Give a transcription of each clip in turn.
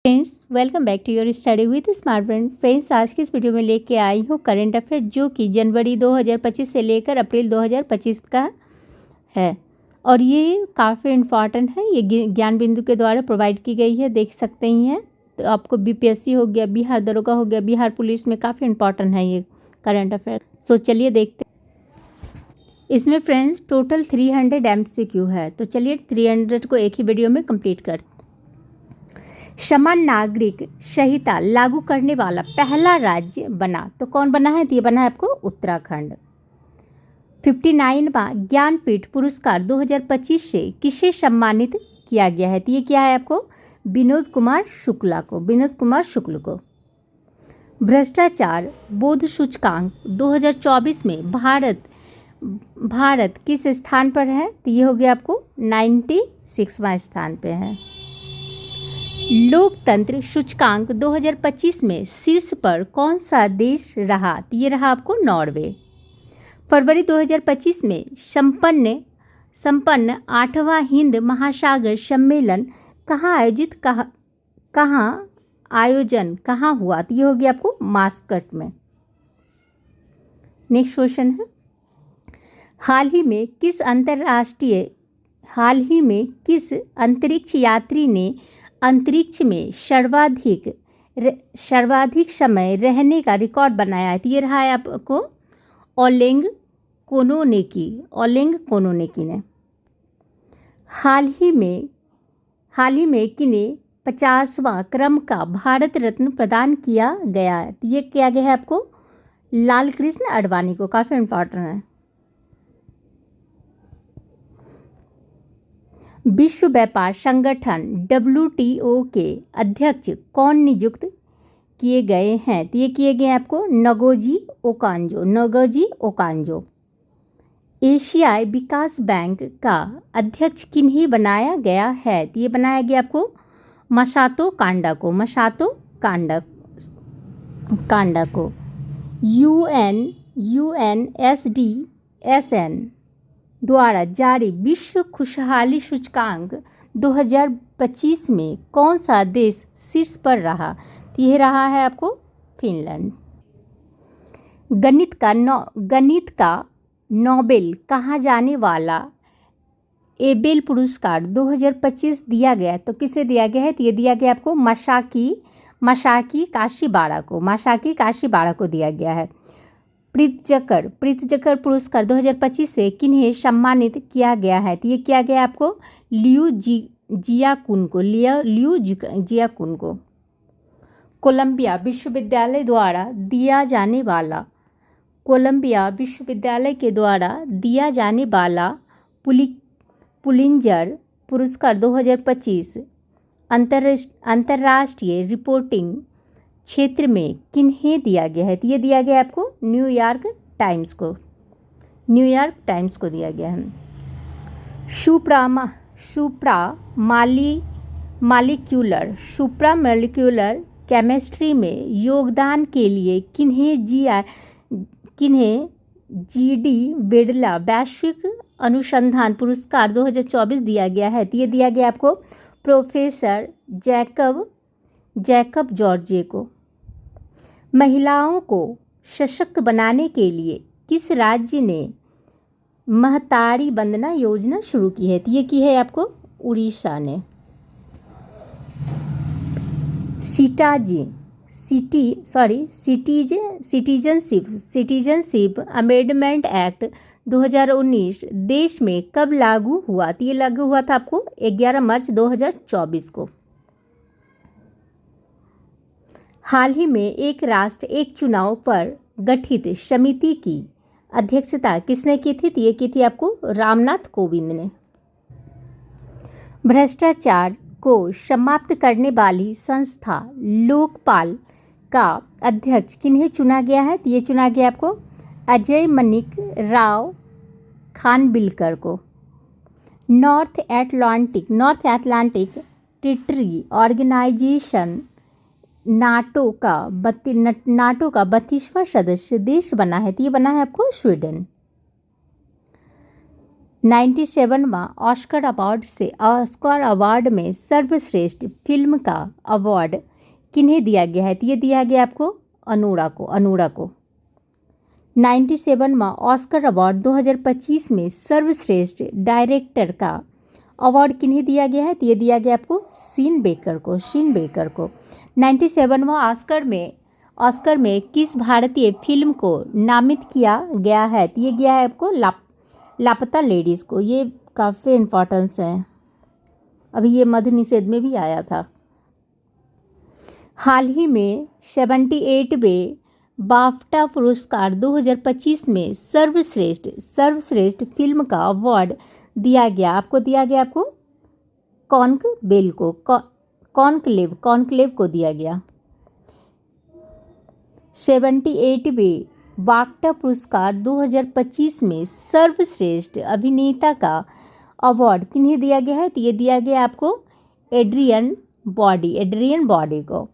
Friends, welcome back to your study with Smart Brain. Friends, आज की इस video में लेके आई हूँ करंट अफेयर जो कि जनवरी 2025 से लेकर अप्रैल 2025 का है और ये काफ़ी इम्पॉर्टेंट है। ये ज्ञान बिंदु के द्वारा प्रोवाइड की गई है, देख सकते ही हैं। तो आपको बीपीएससी हो गया, बिहार दरोगा हो गया, बिहार पुलिस में काफ़ी इम्पॉर्टेंट है ये करंट अफेयर। सो चलिए देखते हैं। इसमें फ्रेंड्स टोटल 300 MCQ है, तो चलिए 300 को एक ही वीडियो में कंप्लीट करते हैं। समान नागरिक संहिता लागू करने वाला पहला राज्य बना, तो कौन बना है? तो ये बना है आपको उत्तराखंड। 59वां ज्ञानपीठ पुरस्कार 2025 से किसे सम्मानित किया गया है? तो ये क्या है आपको? विनोद कुमार शुक्ल को। भ्रष्टाचार बोध सूचकांक 2024 में भारत किस स्थान पर है? तो ये हो गया आपको 96वां स्थान पे है। लोकतंत्र सूचकांक 2025 में शीर्ष पर कौन सा देश रहा? तो ये रहा आपको नॉर्वे। फरवरी 2025 में संपन्न 8वां हिंद महासागर सम्मेलन कहाँ हुआ? तो ये हो गया आपको मास्कट में। नेक्स्ट क्वेश्चन है, हाल ही में किस अंतरिक्ष यात्री ने अंतरिक्ष में सर्वाधिक समय रहने का रिकॉर्ड बनाया है? तो ये रहा है आपको ओलेंग कोनोनेकी ने। हाल ही में किन्हें 50वां क्रम का भारत रत्न प्रदान किया गया है? तो ये किया गया है आपको लाल कृष्ण आडवाणी को। काफ़ी इम्पोर्टेंट है। विश्व व्यापार संगठन WTO के अध्यक्ष कौन नियुक्त किए गए हैं? तो ये किए गए आपको नगोजी ओकांजो। एशियाई विकास बैंक का अध्यक्ष किन्हें बनाया गया है? तो ये बनाया गया आपको मसातो कांडा को। UNSDSN द्वारा जारी विश्व खुशहाली सूचकांक 2025 में कौन सा देश शीर्ष पर रहा? तो यह रहा है आपको फिनलैंड। गणित का नोबेल कहा जाने वाला एबेल पुरस्कार 2025 दिया गया, तो किसे दिया गया है? तो ये दिया गया आपको मासाकी काशीबाड़ा को दिया गया है। प्रीतजकर पुरस्कार 2025 से किन्हें सम्मानित किया गया है? तो ये किया गया आपको लियू जियाकुन को। कोलंबिया विश्वविद्यालय के द्वारा दिया जाने वाला पुलिंजर पुरस्कार 2025 अंतर्राष्ट्रीय रिपोर्टिंग क्षेत्र में किन्हें दिया गया है? तो ये दिया गया आपको न्यूयॉर्क टाइम्स को दिया गया है। सुप्रामोलिक्यूलर केमिस्ट्री में योगदान के लिए किन्हें GD बिड़ला वैश्विक अनुसंधान पुरस्कार 2024 दिया गया है? तो ये दिया गया आपको प्रोफेसर जैकब जॉर्जे को। महिलाओं को सशक्त बनाने के लिए किस राज्य ने महतारी वंदना योजना शुरू की है? तो ये की है आपको उड़ीसा ने। सिटीजनशिप अमेंडमेंट एक्ट 2019 देश में कब लागू हुआ? तो ये लागू हुआ था आपको 11 मार्च 2024 को। हाल ही में एक राष्ट्र एक चुनाव पर गठित समिति की अध्यक्षता किसने की थी? तो ये की थी आपको रामनाथ कोविंद ने। भ्रष्टाचार को समाप्त करने वाली संस्था लोकपाल का अध्यक्ष किन्हें चुना गया है? तो ये चुना गया आपको अजय मनिक राव खानविलकर को। North Atlantic Treaty Organization NATO का 32वां सदस्य देश बना है? तो ये बना है आपको स्वीडन। 97वां ऑस्कर अवार्ड में सर्वश्रेष्ठ फिल्म का अवार्ड किन्हें दिया गया है? तो ये दिया गया आपको अनोरा को। 97वां ऑस्कर अवार्ड 2025 में सर्वश्रेष्ठ डायरेक्टर का अवार्ड किन्हें दिया गया है? तो ये दिया गया आपको शीन बेकर को। 97वां ऑस्कर में किस भारतीय फिल्म को नामित किया गया है? तो ये गया है आपको लापता लेडीज़ को। ये काफ़ी इम्पोर्टेंस है, अभी ये मद्य निषेध में भी आया था। हाल ही में 78वें बाफ्टा पुरस्कार 2025 में सर्वश्रेष्ठ फिल्म का अवार्ड दिया गया आपको कॉन्क्लेव को दिया गया। 78वें बाफ्टा पुरस्कार 2025 में सर्वश्रेष्ठ अभिनेता का अवार्ड किन्हें दिया गया है? तो ये दिया गया आपको एड्रियन बॉडी को।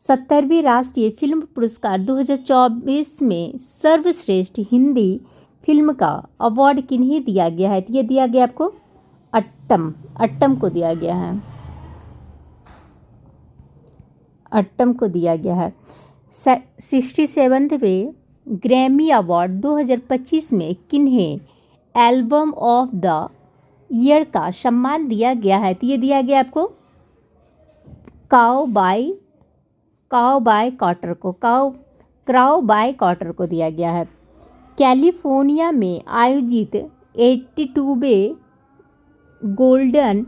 70वीं राष्ट्रीय फिल्म पुरस्कार 2024 में सर्वश्रेष्ठ हिंदी फिल्म का अवार्ड किन्हें दिया गया है? तो ये दिया गया आपको अट्टम को दिया गया है। 67वें ग्रैमी अवार्ड 2025 में किन्हें एल्बम ऑफ द ईयर का सम्मान दिया गया है? तो ये दिया गया आपको क्राउ बाय कॉटर को दिया गया है। कैलिफोर्निया में आयोजित 82वें गोल्डन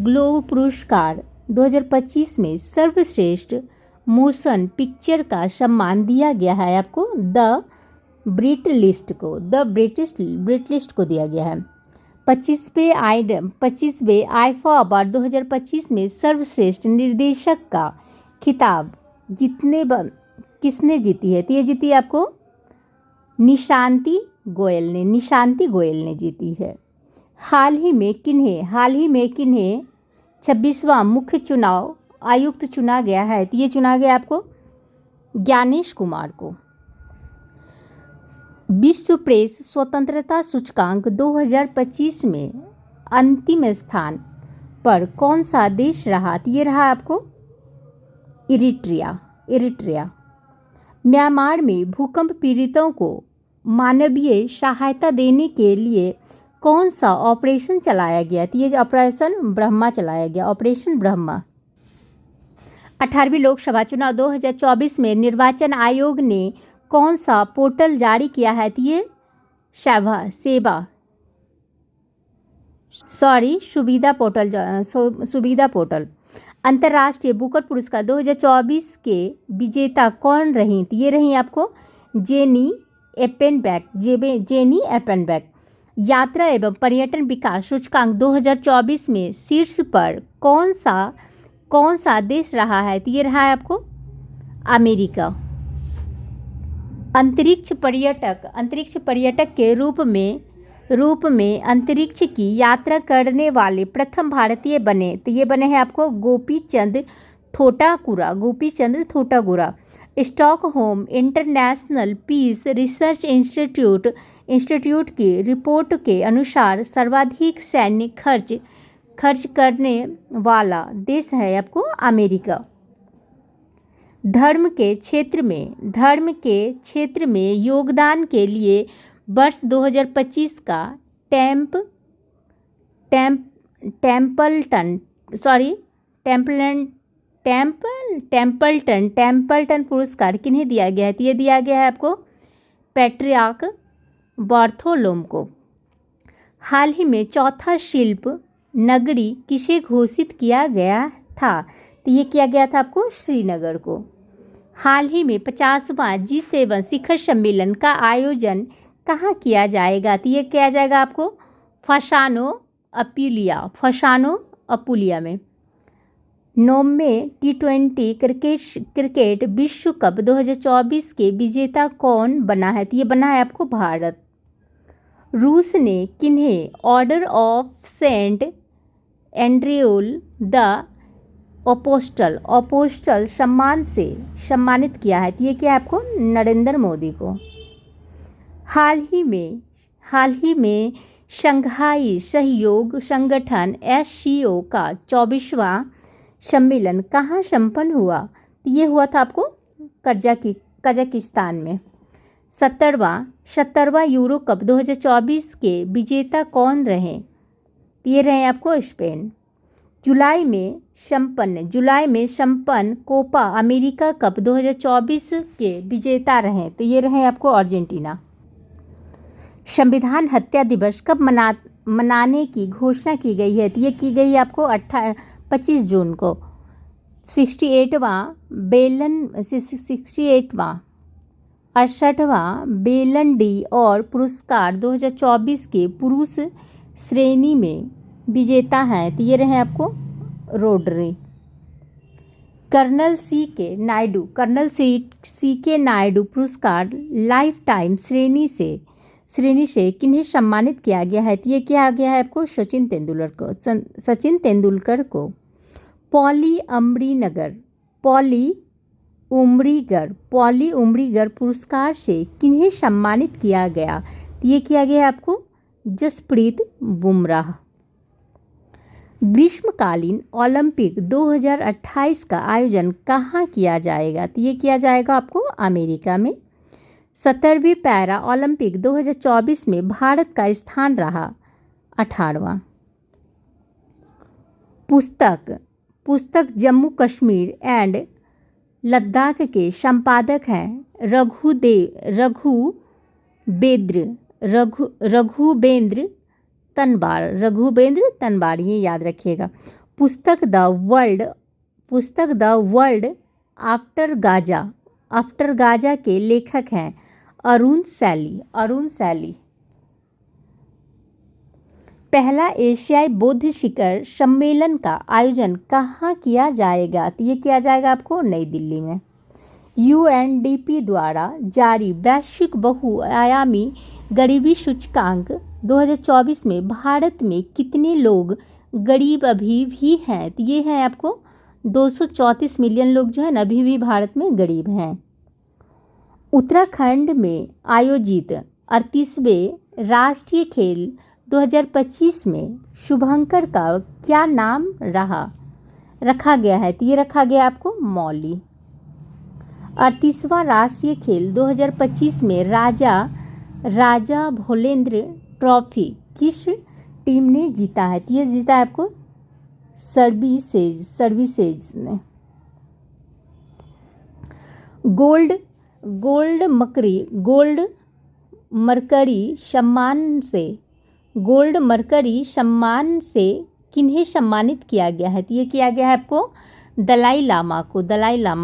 ग्लोब पुरस्कार 2025 में सर्वश्रेष्ठ मोशन पिक्चर का सम्मान दिया गया है आपको द ब्रिट लिस्ट को दिया गया है। 25वें आईफा अवार्ड 2025 में सर्वश्रेष्ठ निर्देशक का खिताब किसने जीती है? तो ये जीती आपको निशांति गोयल ने जीती है। हाल ही में किन्हें 26वां मुख्य चुनाव आयुक्त चुना गया है? तो ये चुना गया आपको ज्ञानेश कुमार को। विश्व प्रेस स्वतंत्रता सूचकांक 2025 में अंतिम स्थान पर कौन सा देश रहा? तो ये रहा आपको इरिट्रिया। म्यांमार में भूकंप पीड़ितों को मानवीय सहायता देने के लिए कौन सा ऑपरेशन चलाया गया? तो ये ऑपरेशन ब्रह्मा चलाया गया, ऑपरेशन ब्रह्मा। 18वीं लोकसभा चुनाव 2024 में निर्वाचन आयोग ने कौन सा पोर्टल जारी किया है? तो ये सुविधा पोर्टल। अंतर्राष्ट्रीय बुकर पुरस्कार 2024 के विजेता कौन रही? तो ये रही आपको जेनी एपेनबैक। यात्रा एवं पर्यटन विकास सूचकांक 2024 में शीर्ष पर कौन सा देश रहा है? तो ये रहा है आपको अमेरिका। अंतरिक्ष पर्यटक के रूप में अंतरिक्ष की यात्रा करने वाले प्रथम भारतीय बने। तो ये बने हैं आपको Gopichand Thotakura. Stockholm International Peace Research Institute की रिपोर्ट के अनुसार सर्वाधिक सैन्य खर्च करने वाला देश है आपको अमेरिका। धर्म के क्षेत्र में योगदान के लिए वर्ष 2025 का टेम्पल्टन पुरस्कार किन्हें दिया गया है? तो ये दिया गया है आपको पैट्रियार्क बार्थोलोम को। हाल ही में चौथा शिल्प नगरी किसे घोषित किया गया था? तो ये किया गया था आपको श्रीनगर को। हाल ही में 50वां G7 शिखर सम्मेलन का आयोजन कहाँ किया जाएगा? तो ये किया जाएगा आपको फसानो अपुलिया में। 9वें T20 क्रिकेट विश्व कप 2024 के विजेता कौन बना है? तो ये बना है आपको भारत। रूस ने किन्हें order of saint Andrew the apostle सम्मान से सम्मानित किया है? तो ये क्या है आपको नरेंद्र मोदी को। हाल ही में शंघाई सहयोग संगठन SCO का 24वां सम्मेलन कहाँ संपन्न हुआ? ये हुआ था आपको कजाकिस्तान में। 70वां यूरो कप 2024 के विजेता कौन रहे? ये रहे आपको स्पेन। जुलाई में संपन्न कोपा अमेरिका कप 2024 के विजेता रहे, तो ये रहे आपको अर्जेंटीना। संविधान हत्या दिवस कब मनाने की घोषणा की गई है? तो ये की गई आपको 25 जून को। 68वां बेलन डी और पुरस्कार 2024 के पुरुष श्रेणी में विजेता हैं, तो ये रहे आपको रोड्री। कर्नल सी के नायडू पुरस्कार लाइफ टाइम श्रेणी से किन्हें सम्मानित किया गया है? तो ये किया गया है आपको सचिन तेंदुलकर को। पॉली उमरीगर पुरस्कार से किन्हें सम्मानित किया गया? तो ये किया गया है आपको जसप्रीत बुमराह। ग्रीष्मकालीन ओलंपिक 2028 का आयोजन कहाँ किया जाएगा? तो ये किया जाएगा आपको अमेरिका में। 17वीं पैरा ओलंपिक 2024 में भारत का स्थान रहा 18वां। पुस्तक जम्मू कश्मीर एंड लद्दाख के संपादक हैं रघुबेंद्र तनवार, ये याद रखिएगा। पुस्तक द वर्ल्ड आफ्टर गाजा के लेखक हैं अरुण सैली। पहला एशियाई बौद्ध शिखर सम्मेलन का आयोजन कहाँ किया जाएगा? तो ये किया जाएगा आपको नई दिल्ली में। UNDP द्वारा जारी वैश्विक बहुआयामी गरीबी सूचकांक 2024 में भारत में कितने लोग गरीब अभी भी हैं? तो ये है आपको 234 मिलियन लोग जो है ना अभी भी भारत में गरीब हैं। उत्तराखंड में आयोजित 38वें राष्ट्रीय खेल 2025 में शुभंकर का क्या नाम रखा गया है? तो ये रखा गया आपको मौली। 38वां राष्ट्रीय खेल 2025 में राजा भोलेंद्र ट्रॉफी किस टीम ने जीता है? तो ये जीता है आपको सर्विसेज ने। गोल्ड मरकरी सम्मान से किन्हें सम्मानित किया गया है? तो ये किया गया है आपको दलाई लामा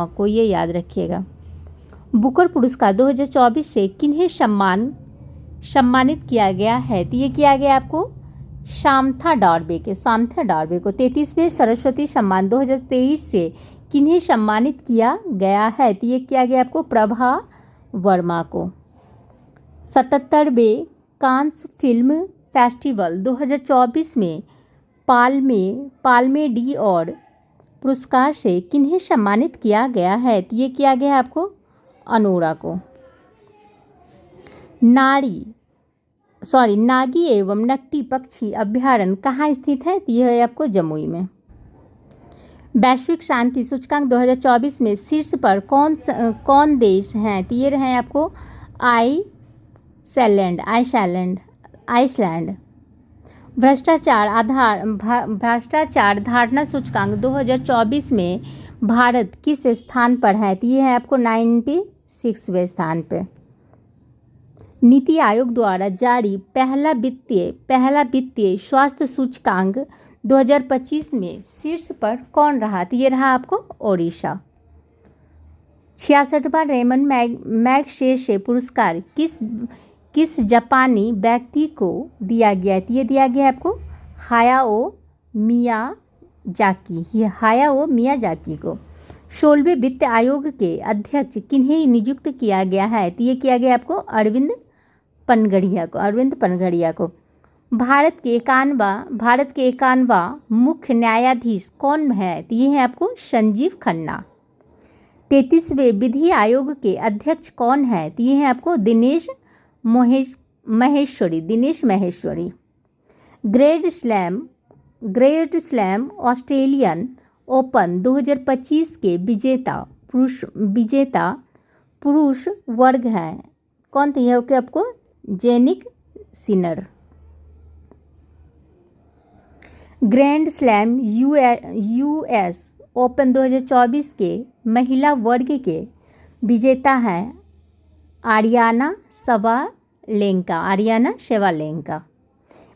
को, ये याद रखिएगा। बुकर पुरस्कार 2024 से किन्हें सम्मानित किया गया है? तो ये किया गया आपको सामथा डार्बे को। 33वें सरस्वती सम्मान 2023 से किन्हें सम्मानित किया गया है? तो ये किया गया आपको प्रभा वर्मा को। 77वें कांस फिल्म फेस्टिवल 2024 में पाल्मे डी और पुरस्कार से किन्हें सम्मानित किया गया है? तो ये किया गया है आपको अनोरा को। नागी एवं नकटी पक्षी अभ्यारण्य कहाँ स्थित है? तो यह है आपको जमुई में। वैश्विक शांति सूचकांक 2024 में शीर्ष पर कौन देश हैं? तो ये रहे आपको आइसलैंड। भ्रष्टाचार धारणा सूचकांक 2024 में भारत किस स्थान पर है? तो ये है आपको 96वें स्थान पे। नीति आयोग द्वारा जारी पहला वित्तीय स्वास्थ्य सूचकांक 2025 में शीर्ष पर कौन रहा? तो ये रहा आपको ओडिशा। 66वां रेमन मैगसेसे पुरस्कार किस जापानी व्यक्ति को दिया गया है? तो ये दिया गया है आपको हायाओ मियाजाकी को। 16वें वित्त आयोग के अध्यक्ष किन्हें नियुक्त किया गया है? तो ये किया गया आपको अरविंद पनघड़िया को। भारत के 51वां मुख्य न्यायाधीश कौन है? तो ये है आपको संजीव खन्ना। 33वें विधि आयोग के अध्यक्ष कौन है? तो ये है आपको Dinesh Maheshwari. Grand slam Australian open 2025 के विजेता पुरुष वर्ग हैं। कौन थे? यह आपको Jannik Sinner. Grand slam US open 2024 के महिला वर्ग के विजेता हैं आरियाना शेवालेंका।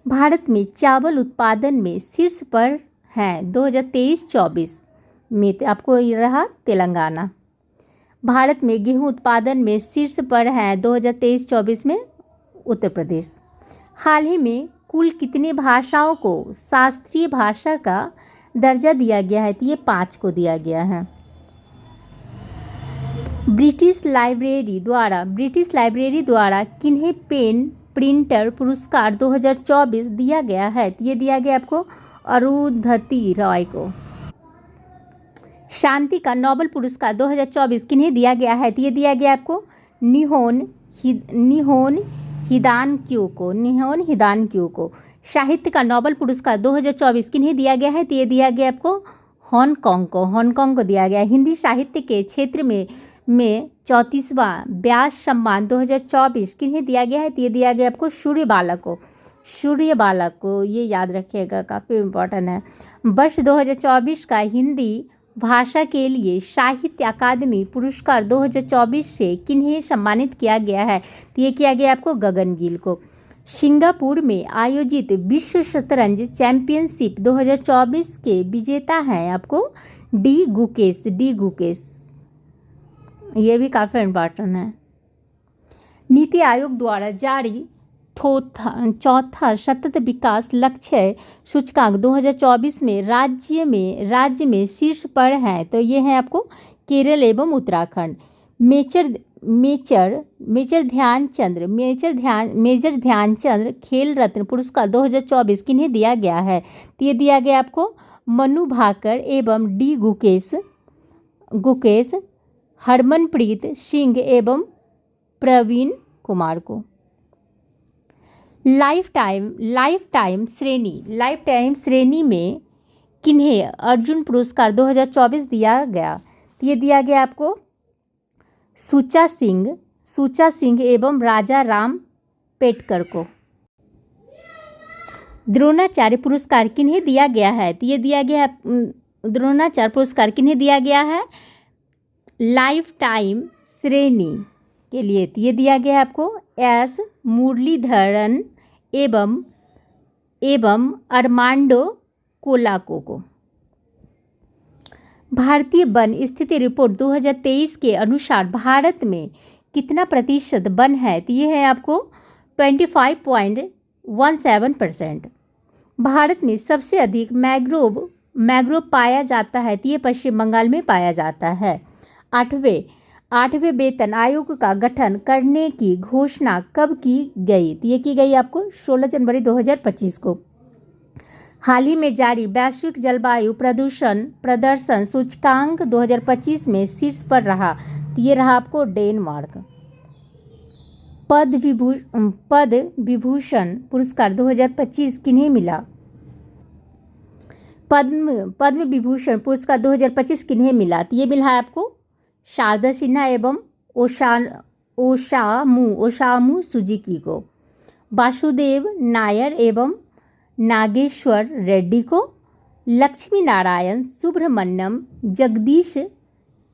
भारत में चावल उत्पादन में शीर्ष पर हैं 2023-24 में आपको ये रहा तेलंगाना। भारत में गेहूं उत्पादन में शीर्ष पर है 2023-24 में उत्तर प्रदेश। हाल ही में कुल कितने भाषाओं को शास्त्रीय भाषा का दर्जा दिया गया है? तो ये 5 को दिया गया है। ब्रिटिश लाइब्रेरी द्वारा किन्हें पेन प्रिंटर पुरस्कार 2024 दिया गया है? तो ये दिया गया आपको अरुंधति रॉय को। शांति का नोबेल पुरस्कार 2024 किन्हें दिया गया है? तो ये दिया गया आपको निहोन हिदानक्यू को। साहित्य का नोबेल पुरस्कार 2024 किन्हें दिया गया है? तो ये दिया गया आपको हांगकांग को दिया गया। हिंदी साहित्य के क्षेत्र में 34वां व्यास सम्मान 2024 किन्हें दिया गया है? तो ये दिया गया आपको सूर्यबाला को। ये याद रखिएगा, काफ़ी इम्पोर्टेंट है। वर्ष 2024 का हिंदी भाषा के लिए साहित्य अकादमी पुरस्कार 2024 से किन्हें सम्मानित किया गया है? तो ये किया गया आपको गगनगिल को। सिंगापुर में आयोजित विश्व शतरंज चैंपियनशिप 2024 के विजेता हैं आपको डी गुकेश। ये भी काफ़ी इम्पोर्टेंट है। नीति आयोग द्वारा जारी चौथा सतत विकास लक्ष्य सूचकांक 2024 में राज्य में शीर्ष पर है। तो ये है आपको केरल एवं उत्तराखंड। मेजर ध्यानचंद्र खेल रत्न पुरस्कार 2024 किन्हें दिया गया है? तो ये दिया गया आपको मनु भाकर एवं डी गुकेश, हरमनप्रीत सिंह एवं प्रवीण कुमार को। लाइफ टाइम श्रेणी में किन्हें अर्जुन पुरस्कार 2024 दिया गया? तो ये दिया गया आपको सुचा सिंह एवं राजा राम पेटकर को। द्रोणाचार्य पुरस्कार किन्हें दिया गया है? तो ये दिया गया द्रोणाचार्य पुरस्कार किन्हें दिया गया है? लाइफ टाइम श्रेणी के लिए। तो ये दिया गया है आपको एस मुरलीधरन एवं अरमांडो कोलाको को। भारतीय वन स्थिति रिपोर्ट 2023 के अनुसार भारत में कितना प्रतिशत वन है? तो ये है आपको 25.17%। भारत में सबसे अधिक मैंग्रोव पाया जाता है? तो ये पश्चिम बंगाल में पाया जाता है। आठवें वेतन आयोग का गठन करने की घोषणा कब की गई? तो ये की गई आपको 16 जनवरी 2025 को। हाल ही में जारी वैश्विक जलवायु प्रदर्शन सूचकांक 2025 में शीर्ष पर रहा। तो ये रहा आपको डेनमार्क। पद्म विभूषण पुरस्कार 2025 किन्हें मिला? पद्म विभूषण पुरस्कार 2025 किन्हें मिला? तो ये मिला है आपको शारदा सिन्हा एवं ओसामू सुजुकी को। वासुदेव नायर एवं नागेश्वर रेड्डी को। लक्ष्मी नारायण सुब्रमण्यम,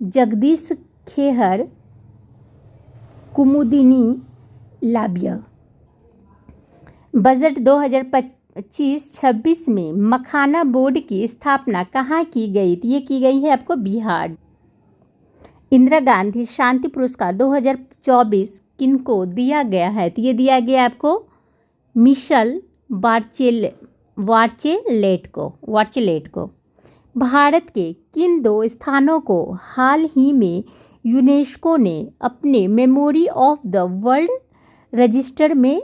जगदीश खेहर, कुमुदिनी लाबिया। बजट 2025-26 में मखाना बोर्ड की स्थापना कहाँ की गई? ये की गई है आपको बिहार। इंदिरा गांधी शांति पुरस्कार 2024 किनको दिया गया है? तो ये दिया गया आपको मिशेल बार्चेलेट को। भारत के किन 2 स्थानों को हाल ही में यूनेस्को ने अपने memory of the world register में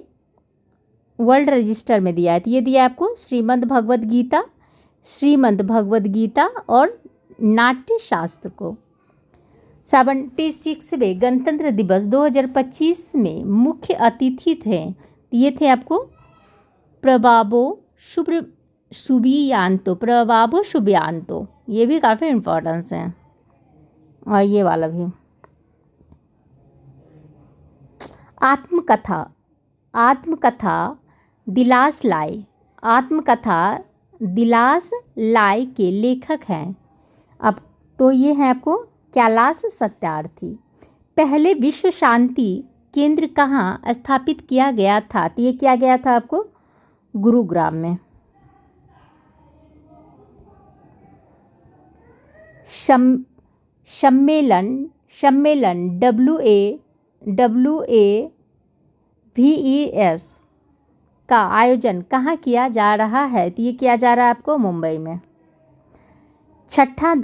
दिया है? तो ये दिया आपको श्रीमद् भगवद गीता और नाट्य शास्त्र को। 76वें गणतंत्र दिवस 2025 में मुख्य अतिथि थे। ये थे आपको प्रभाबो शुभ्र शुभियांतो, प्रभाबो शुभियांतो, ये भी काफ़ी इम्पोर्टेंस है। और ये वाला भी आत्मकथा, आत्मकथा दिलास लाई, आत्मकथा दिलास लाई के लेखक हैं। अब तो ये है आपको कैलाश सत्यार्थी। पहले विश्व शांति केंद्र कहाँ स्थापित किया गया था? तो ये किया गया था आपको गुरुग्राम में। सम्मेलन सम्मेलन WAVES का आयोजन कहाँ किया जा रहा है? तो ये किया जा रहा है आपको मुंबई में। छठा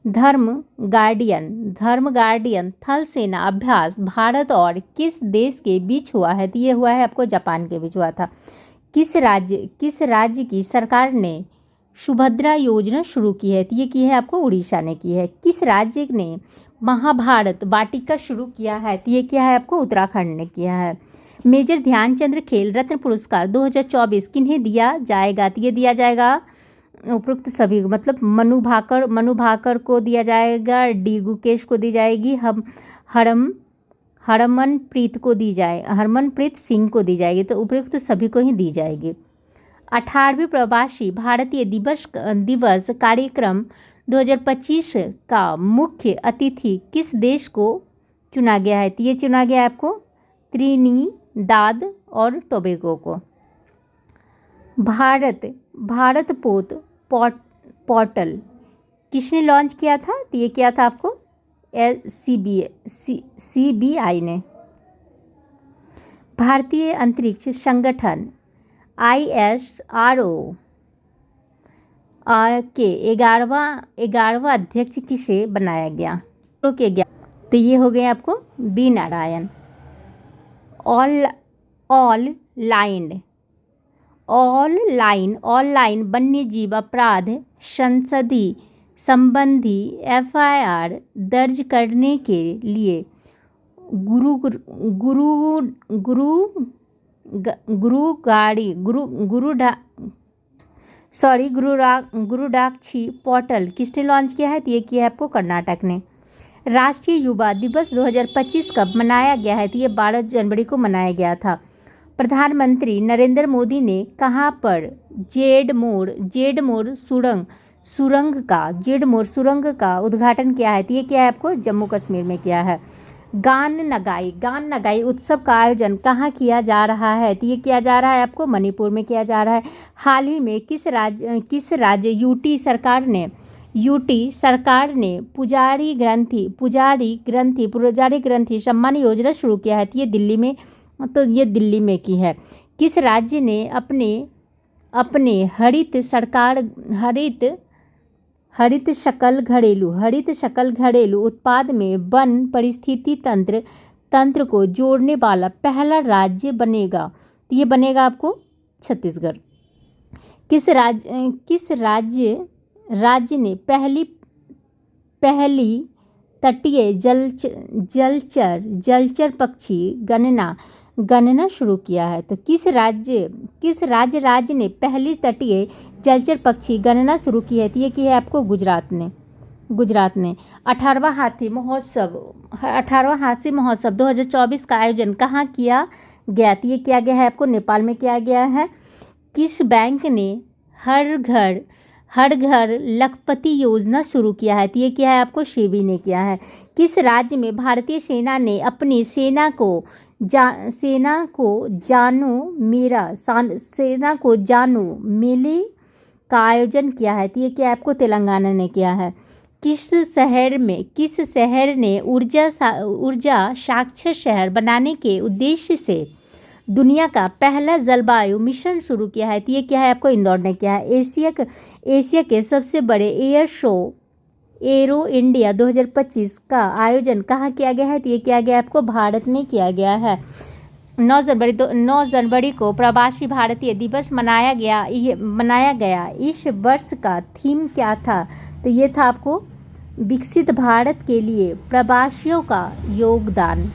धर्म गार्डियन थल सेना अभ्यास भारत और किस देश के बीच हुआ है? तो ये हुआ है आपको जापान के बीच हुआ था। किस राज्य की सरकार ने सुभद्रा योजना शुरू की है? तो ये की है आपको उड़ीसा ने की है। किस राज्य ने महाभारत वाटिका शुरू किया है? तो ये क्या है आपको उत्तराखंड ने किया है। मेजर ध्यानचंद्र खेल रत्न पुरस्कार 2024 किन्हें दिया जाएगा? तो ये दिया जाएगा उपरोक्त सभी, मतलब मनु भाकर को दिया जाएगा, डी गुकेश को दी जाएगी, हरमनप्रीत सिंह को दी जाएगी। तो उपरोक्त सभी को ही दी जाएगी। 18वीं प्रवासी भारतीय दिवस कार्यक्रम 2025 का मुख्य अतिथि किस देश को चुना गया है? तो ये चुना गया है आपको त्रिनिदाद और टोबैगो को। भारत पोर्टल किसने लॉन्च किया था? तो ये किया था आपको CBI ने। भारतीय अंतरिक्ष संगठन ISRO के 11वां अध्यक्ष किसे बनाया गया? तो ये हो गए आपको बी नारायण। ऑनलाइन वन्यजीव अपराध संबंधी FIR दर्ज करने के लिए गुरुडाक्षी पोर्टल किसने लॉन्च किया है? तो ये किया है आपको कर्नाटक ने। राष्ट्रीय युवा दिवस 2025 कब मनाया गया है? तो ये 12 जनवरी को मनाया गया था। प्रधानमंत्री नरेंद्र मोदी ने कहाँ पर जेड मोड़ सुरंग का उद्घाटन किया है? तो ये क्या है आपको जम्मू कश्मीर में किया है। गान नगाई उत्सव का आयोजन कहाँ किया जा रहा है? तो ये किया जा रहा है आपको मणिपुर में किया जा रहा है। हाल ही में किस राज्य यूटी सरकार ने पुजारी ग्रंथि सम्मान योजना शुरू किया है? तो ये दिल्ली में की है। किस राज्य ने अपने हरित शकल घरेलू उत्पाद में वन परिस्थिति तंत्र को जोड़ने वाला पहला राज्य बनेगा? तो ये बनेगा आपको छत्तीसगढ़। किस राज्य ने पहली तटीय जलचर पक्षी गणना शुरू किया है? तो किस राज्य ने पहली तटीय जलचर पक्षी गणना शुरू की है? तो ये की है आपको गुजरात ने। 18वां हाथी महोत्सव 2024 का आयोजन कहाँ किया गया? तो ये किया गया है आपको नेपाल में किया गया है। किस बैंक ने हर घर लखपति योजना शुरू किया है? तो ये किया है आपको सेबी ने किया है। किस राज्य में भारतीय सेना ने अपनी सेना को मेले का आयोजन किया है? तो ये क्या आपको तेलंगाना ने किया है। किस शहर ने ऊर्जा साक्षर शहर बनाने के उद्देश्य से दुनिया का पहला जलवायु मिशन शुरू किया है? तो ये क्या है आपको इंदौर ने किया है। एशिया के सबसे बड़े एयर शो एरो इंडिया 2025 का आयोजन कहाँ किया गया है? तो ये किया गया आपको भारत में किया गया है। 9 जनवरी को प्रवासी भारतीय दिवस मनाया गया। इस वर्ष का थीम क्या था? तो ये था आपको विकसित भारत के लिए प्रवासियों का योगदान।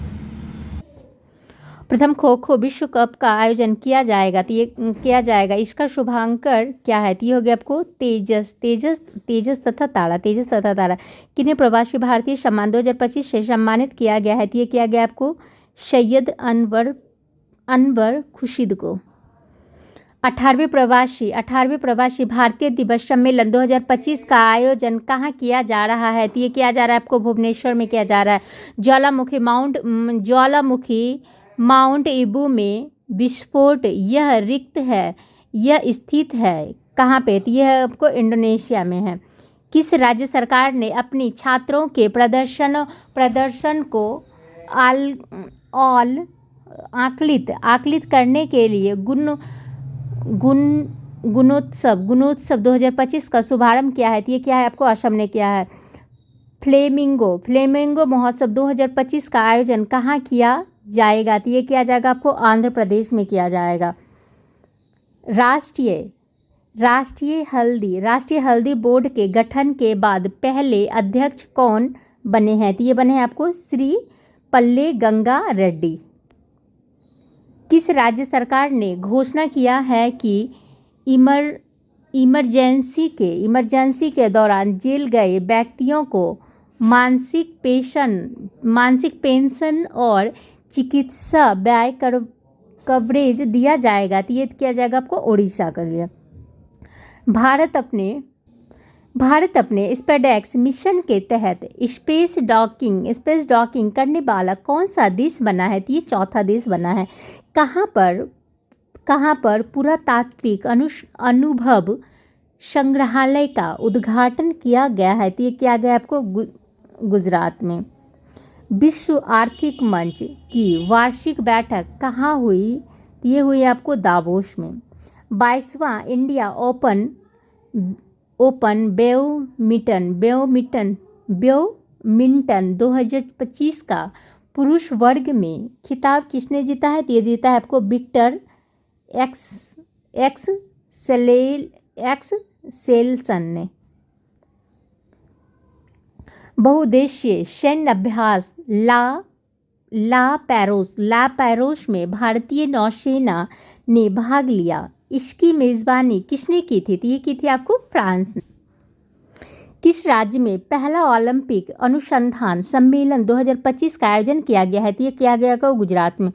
प्रथम खो खो विश्व कप का आयोजन किया जाएगा, तो ये किया जाएगा, इसका शुभांकर क्या है, तो ये हो गया आपको तेजस तथा तारा। किन्हें प्रवासी भारतीय सम्मान 2025 से सम्मानित किया गया है, तो ये किया गया आपको सैयद अनवर खुर्शीद को। 18वें प्रवासी भारतीय दिवस सम्मेलन 2025 का आयोजन कहाँ किया जा रहा है, तो ये किया जा रहा है आपको भुवनेश्वर में किया जा रहा है। ज्वालामुखी माउंट ईबू में विस्फोट, यह रिक्त है, यह स्थित है कहाँ पे, तो यह आपको इंडोनेशिया में है। किस राज्य सरकार ने अपनी छात्रों के प्रदर्शन को आकलित करने के लिए गुणोत्सव 2025 का शुभारंभ किया है, तो ये क्या है आपको असम ने किया है। फ्लेमिंगो महोत्सव 2025 का आयोजन कहाँ किया जाएगा, तो ये किया जाएगा आपको आंध्र प्रदेश में किया जाएगा। राष्ट्रीय हल्दी बोर्ड के गठन के बाद पहले अध्यक्ष कौन बने हैं, तो ये बने हैं आपको श्री पल्ले गंगा रेड्डी। किस राज्य सरकार ने घोषणा किया है कि इमरजेंसी के दौरान जेल गए व्यक्तियों को मानसिक पेंशन और चिकित्सा व्यय कवरेज दिया जाएगा, तो ये किया जाएगा आपको उड़ीसा के लिए। भारत अपने स्पेसएक्स मिशन के तहत स्पेस डॉकिंग करने वाला कौन सा देश बना है, तो ये चौथा देश बना है। कहाँ पर पुरातात्विक अनुभव संग्रहालय का उद्घाटन किया गया है, तो ये किया गया आपको गुजरात में। विश्व आर्थिक मंच की वार्षिक बैठक कहाँ हुई, तो ये हुई आपको दावोस में। 22वां इंडिया ओपन बैडमिंटन 2025 का पुरुष वर्ग में खिताब किसने जीता है, तो ये जीता है आपको विक्टर एक्सेल्सन ने। बहुउद्देशीय सैन्य अभ्यास ला पैरोस में भारतीय नौसेना ने भाग लिया, इसकी मेज़बानी किसने की थी, तो ये की थी आपको फ्रांस ने। किस राज्य में पहला ओलंपिक अनुसंधान सम्मेलन 2025 का आयोजन किया गया है, तो ये किया गया को गुजरात में।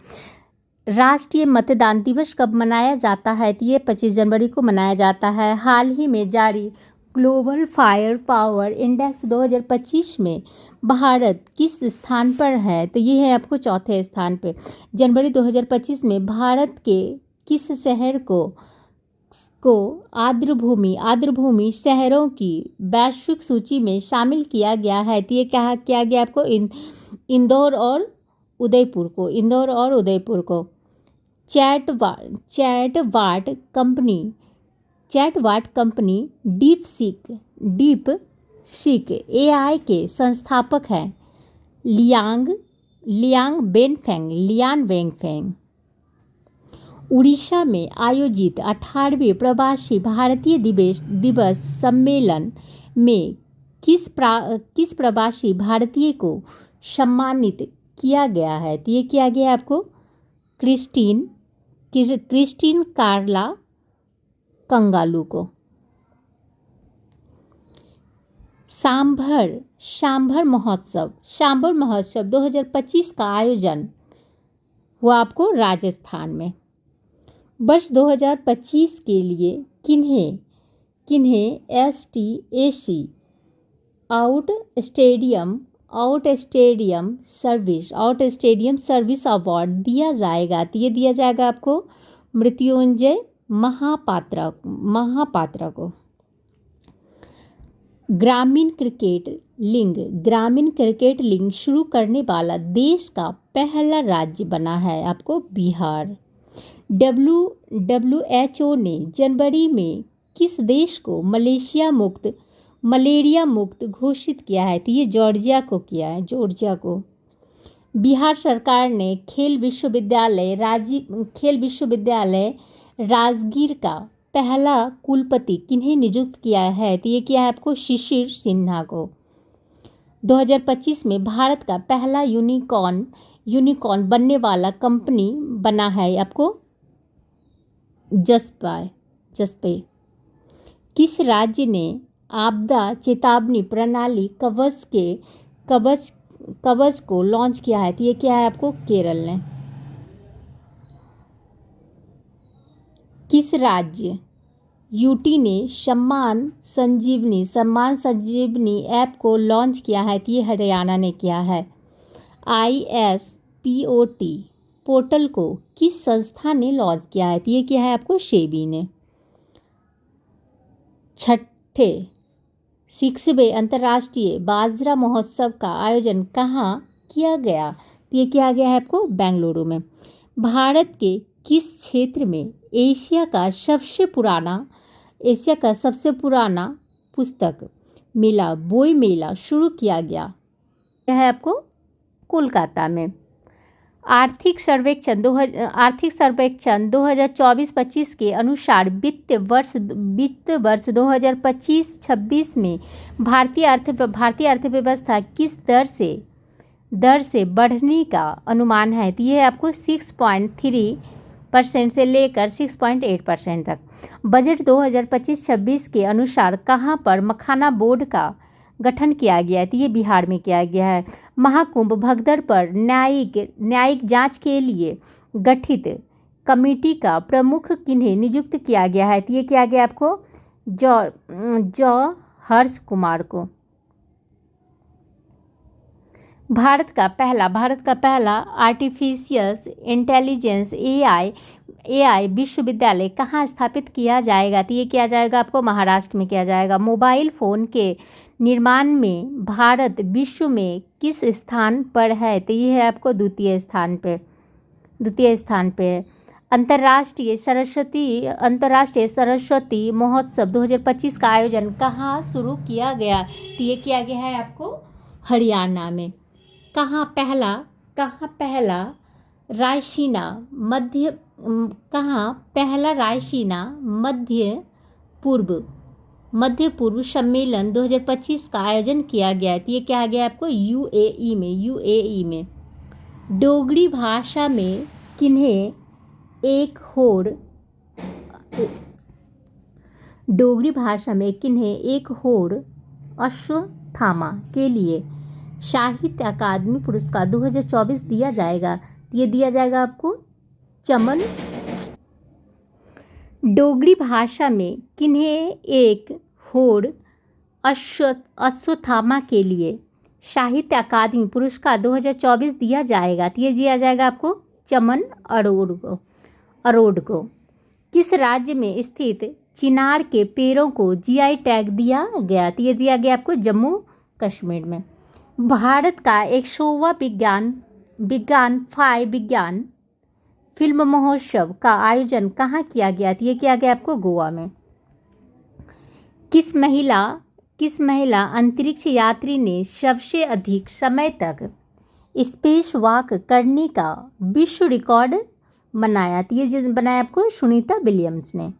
राष्ट्रीय मतदान दिवस कब मनाया जाता है, तो ये 25 जनवरी को मनाया जाता है। हाल ही में जारी ग्लोबल फायर पावर इंडेक्स 2025 में भारत किस स्थान पर है, तो ये है आपको चौथे स्थान पे। जनवरी 2025 में भारत के किस शहर को आर्द्रभूमि शहरों की वैश्विक सूची में शामिल किया गया है, तो ये क्या किया गया आपको इंदौर और उदयपुर को। चैटवाट कंपनी डीपसीक एआई के संस्थापक हैं लियांग वेंगफेंग। उड़ीसा में आयोजित 18वें प्रवासी भारतीय दिवस सम्मेलन में किस प्रवासी भारतीय को सम्मानित किया गया है, तो ये किया गया आपको क्रिस्टीन कार्ला कंगालू को। सांभर महोत्सव 2025 का आयोजन हुआ आपको राजस्थान में। वर्ष 2025 के लिए किन्हें STAC out stadium service award दिया जाएगा, तो ये दिया जाएगा आपको मृत्युंजय महापात्रा को। ग्रामीण क्रिकेट लीग शुरू करने वाला देश का पहला राज्य बना है आपको बिहार। WHO ने जनवरी में किस देश को मलेरिया मुक्त घोषित किया है, तो ये जॉर्जिया को किया है, जॉर्जिया को। बिहार सरकार ने खेल विश्वविद्यालय राजगीर का पहला कुलपति किन्हें नियुक्त किया है, तो ये किया है आपको शिशिर सिन्हा को। 2025 में भारत का पहला यूनिकॉर्न यूनिकॉर्न बनने वाला कंपनी बना है आपको जसपे। किस राज्य ने आपदा चेतावनी प्रणाली कवच को लॉन्च किया है? तो ये क्या है आपको? केरल ने। किस राज्य यूटी ने सम्मान संजीवनी ऐप को लॉन्च किया है? तो ये हरियाणा ने किया है। ISPOT पोर्टल को किस संस्था ने लॉन्च किया है? तो ये क्या है आपको? सेबी ने। छठे 6वें अंतर्राष्ट्रीय बाजरा महोत्सव का आयोजन कहाँ किया गया? तो ये किया गया है आपको बेंगलुरु में। भारत के किस क्षेत्र में एशिया का सबसे पुराना पुस्तक मेला बोई मेला शुरू किया गया? यह है आपको कोलकाता में। आर्थिक सर्वेक्षण 2024-25 के अनुसार वित्त वर्ष 2025-26 में भारतीय अर्थव्यवस्था किस दर से बढ़ने का अनुमान है? तो ये आपको 6.3% से लेकर 6.8% तक। बजट 2025-26 के अनुसार कहाँ पर मखाना बोर्ड का गठन किया गया है? तो ये बिहार में किया गया है। महाकुंभ भगदड़ पर न्यायिक जांच के लिए गठित कमेटी का प्रमुख किन्हें नियुक्त किया गया है? तो ये किया गया आपको हर्ष कुमार को। भारत का पहला आर्टिफिशियल इंटेलिजेंस AI विश्वविद्यालय कहाँ स्थापित किया जाएगा? तो ये किया जाएगा आपको महाराष्ट्र में किया जाएगा। मोबाइल फ़ोन के निर्माण में भारत विश्व में किस स्थान पर है? तो ये है आपको द्वितीय स्थान पे है। अंतर्राष्ट्रीय सरस्वती महोत्सव 2025 का आयोजन कहाँ शुरू किया गया? तो ये किया गया है आपको हरियाणा में। कहाँ पहला रायसीना मध्य पूर्व सम्मेलन 2025 का आयोजन किया गया है? तो ये क्या गया आपको? यूएई में। डोगरी भाषा में किन्हें एक होड़ अश्वत्थामा के लिए साहित्य अकादमी पुरस्कार 2024 दिया जाएगा? ये दिया जाएगा आपको चमन। डोगरी भाषा में किन्हें एक होड़ अश्वत्थामा के लिए साहित्य अकादमी पुरस्कार 2024 दिया जाएगा? तो ये दिया जाएगा आपको चमन अरोड़ को। किस राज्य में स्थित चिनार के पेड़ों को GI टैग दिया गया? तो ये दिया गया आपको जम्मू कश्मीर में। भारत का 100वां विज्ञान फिल्म महोत्सव का आयोजन कहाँ किया गया? तो ये किया गया आपको गोवा में। किस महिला अंतरिक्ष यात्री ने सबसे अधिक समय तक स्पेस वॉक करने का विश्व रिकॉर्ड बनाया? तो ये बनाया आपको सुनीता विलियम्स ने।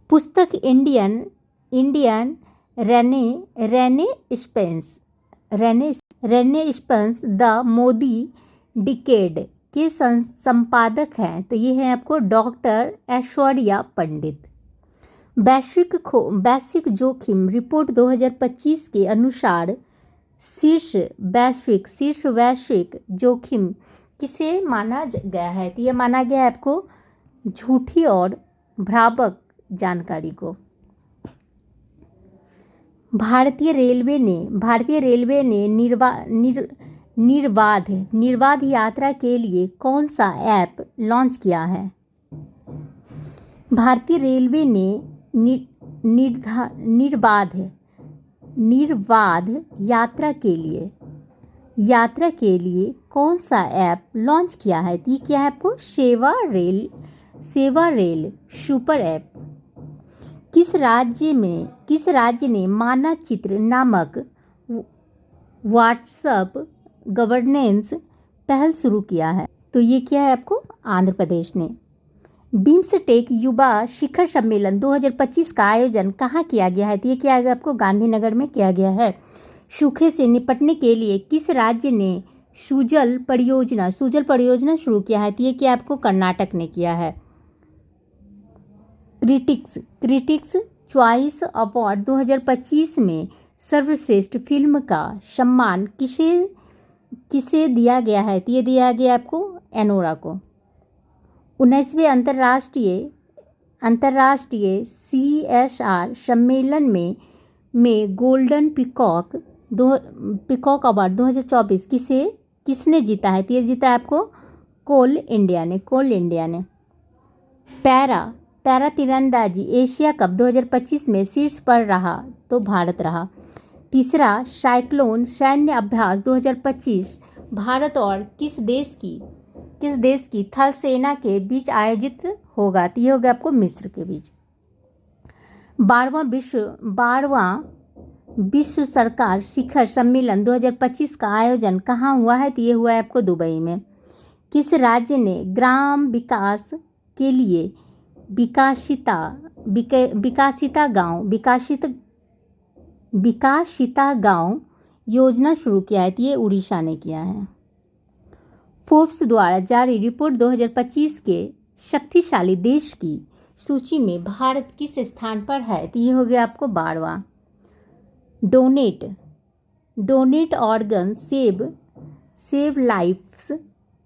पुस्तक Indian renaissance the Modi decade के संपादक हैं? तो ये है आपको डॉक्टर ऐश्वर्या पंडित। वैश्विक जोखिम रिपोर्ट 2025 के अनुसार शीर्ष वैश्विक जोखिम किसे माना गया है? तो ये माना गया है आपको झूठी और भ्रामक जानकारी को। भारतीय रेलवे ने निर्बाध यात्रा के लिए कौन सा ऐप लॉन्च किया है? भारतीय रेलवे ने निर्बाध यात्रा के लिए कौन सा ऐप लॉन्च किया है? तो ये क्या है आपको सेवा रेल सुपर ऐप। किस राज्य ने मानचित्र नामक व्हाट्सएप गवर्नेंस पहल शुरू किया है? तो ये क्या है आपको आंध्र प्रदेश ने। बिम्सटेक युवा शिखर सम्मेलन 2025 का आयोजन कहाँ किया गया है? तो ये किया गया आपको गांधीनगर में किया गया है। सूखे से निपटने के लिए किस राज्य ने सुजल परियोजना शुरू किया है? तो ये क्या आपको कर्नाटक ने किया है। क्रिटिक्स चॉइस अवार्ड 2025 में सर्वश्रेष्ठ फिल्म का सम्मान किसे दिया गया है? तो ये दिया गया आपको एनोरा को। 19वें अंतर्राष्ट्रीय CSR सम्मेलन में गोल्डन पिकॉक अवार्ड 2024 किसने जीता है? तो ये जीता है आपको कोल इंडिया ने। पैरा तीरंदाजी एशिया कप 2025 में शीर्ष पर रहा तो भारत रहा। तीसरा साइक्लोन सैन्य अभ्यास 2025 भारत और किस देश की थल सेना के बीच आयोजित होगा? तो ये होगा आपको मिस्र के बीच। 12वां विश्व सरकार शिखर सम्मेलन 2025 का आयोजन कहाँ हुआ है? तो ये हुआ है आपको दुबई में। किस राज्य ने ग्राम विकास के लिए विकासिता गांव योजना शुरू किया है? तो ये उड़ीसा ने किया है। फोर्ब्स द्वारा जारी रिपोर्ट 2025 के शक्तिशाली देश की सूची में भारत किस स्थान पर है? तो ये हो गया आपको 12वां। डोनेट ऑर्गन सेव लाइफ्स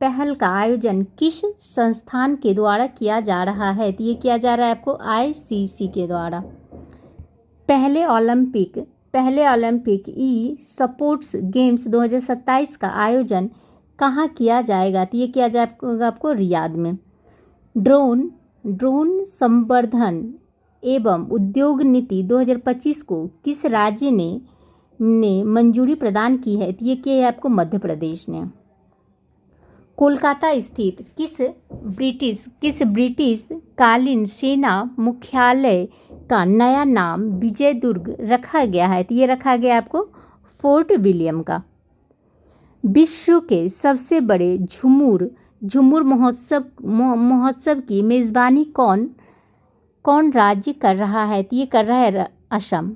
पहल का आयोजन किस संस्थान के द्वारा किया जा रहा है? तो ये किया जा रहा है आपको ICC के द्वारा। पहले ओलंपिक ई स्पोर्ट्स गेम्स 2027 का आयोजन कहाँ किया जाएगा? तो ये किया जाएगा आपको रियाद में। ड्रोन संवर्धन एवं उद्योग नीति 2025 को किस राज्य ने मंजूरी प्रदान की है? तो ये किया है आपको मध्य प्रदेश ने। कोलकाता स्थित किस ब्रिटिश कालीन सेना मुख्यालय का नया नाम विजय दुर्ग रखा गया है? तो ये रखा गया आपको फोर्ट विलियम का। विश्व के सबसे बड़े झूमर महोत्सव की मेज़बानी कौन राज्य कर रहा है? तो ये कर रहा है असम।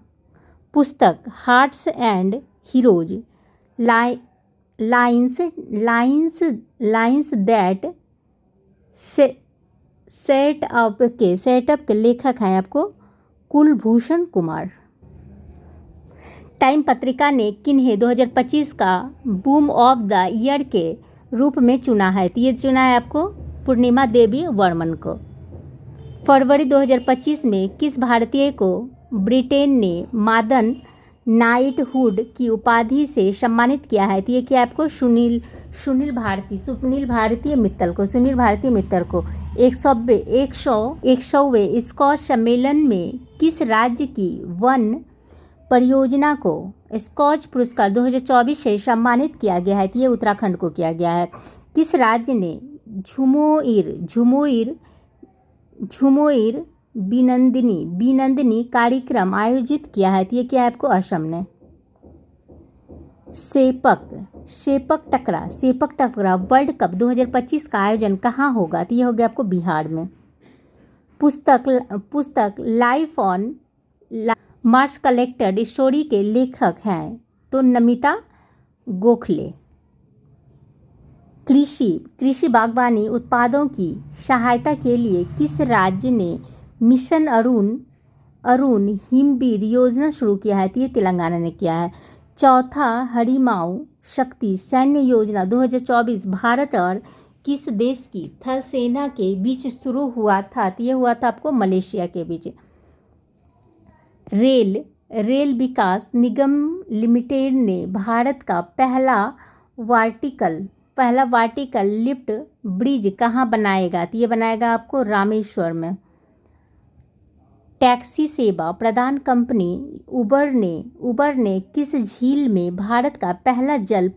पुस्तक hearts and heroes lines that setup के लेखक हैं आपको कुलभूषण कुमार। टाइम पत्रिका ने किन्हें 2025 का बूम ऑफ द ईयर के रूप में चुना है? तो ये चुना है आपको पूर्णिमा देवी वर्मन को। फरवरी 2025 में किस भारतीय को ब्रिटेन ने मादन नाइटहुड की उपाधि से सम्मानित किया है? तो ये क्या आपको सुनील भारती मित्तल को 100वें स्कॉच सम्मेलन में किस राज्य की वन परियोजना को स्कॉच पुरस्कार 2024 से सम्मानित किया गया है? तो ये उत्तराखंड को किया गया है। किस राज्य ने झुमोइर बिनंदिनी कार्यक्रम आयोजित किया है? तो ये क्या है आपको असम ने। सेपक टकरा वर्ल्ड कप 2025 का आयोजन कहाँ होगा? तो ये हो गया आपको बिहार में। पुस्तक life on Mars collected story के लेखक हैं तो नमिता गोखले। कृषि बागवानी उत्पादों की सहायता के लिए किस राज्य ने मिशन अरुण हिमवीर योजना शुरू किया है? तो ये तेलंगाना ने किया है। चौथा हरिमाऊ शक्ति सैन्य योजना 2024 भारत और किस देश की थल सेना के बीच शुरू हुआ था? तो ये हुआ था आपको मलेशिया के बीच। रेल विकास निगम लिमिटेड ने भारत का पहला वर्टिकल लिफ्ट ब्रिज कहाँ बनाएगा? तो ये बनाएगा आपको रामेश्वर में। टैक्सी सेवा प्रदान कंपनी उबर ने किस झील में भारत का पहला जल